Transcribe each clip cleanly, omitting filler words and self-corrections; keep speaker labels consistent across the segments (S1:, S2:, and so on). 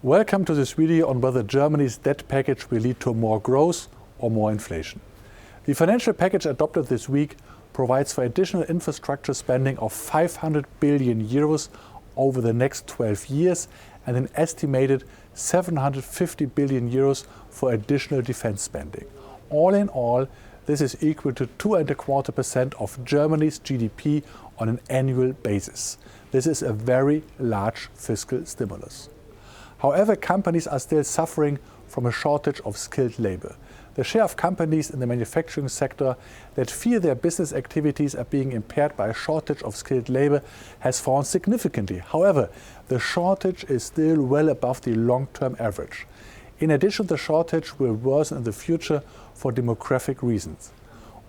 S1: Welcome to this video on whether Germany's debt package will lead to more growth or more inflation. The financial package adopted this week provides for additional infrastructure spending of 500 billion euros over the next 12 years and an estimated 750 billion euros for additional defense spending. All in all, this is equal to 2.25% of Germany's GDP on an annual basis. This is a very large fiscal stimulus. However, companies are still suffering from a shortage of skilled labor. The share of companies in the manufacturing sector that fear their business activities are being impaired by a shortage of skilled labor has fallen significantly. However, the shortage is still well above the long-term average. In addition, the shortage will worsen in the future for demographic reasons.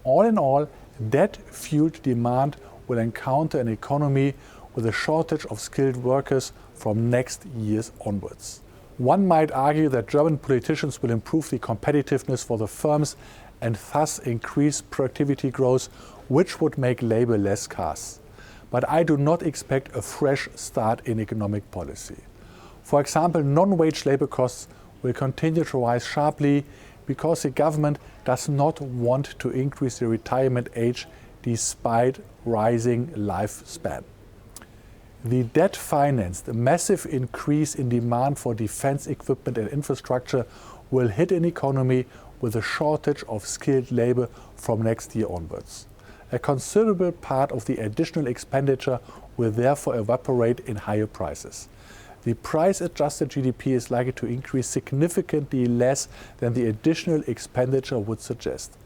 S1: All in all, debt-fueled demand will encounter an economy with a shortage of skilled workers from next year onwards. One might argue that German politicians will improve the competitiveness for the firms and thus increase productivity growth, which would make labor less scarce. But I do not expect a fresh start in economic policy. For example, non-wage labor costs will continue to rise sharply because the government does not want to increase the retirement age despite rising lifespan. The debt-financed massive increase in demand for defense equipment and infrastructure will hit an economy with a shortage of skilled labor from next year onwards. A considerable part of the additional expenditure will therefore evaporate in higher prices. The price-adjusted GDP is likely to increase significantly less than the additional expenditure would suggest.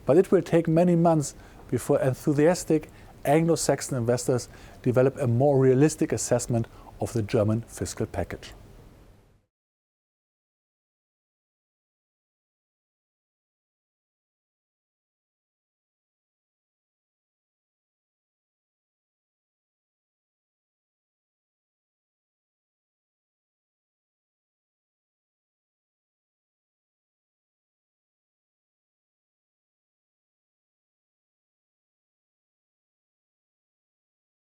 S1: But it will take many months before enthusiastic Anglo-Saxon investors develop a more realistic assessment of the German fiscal package.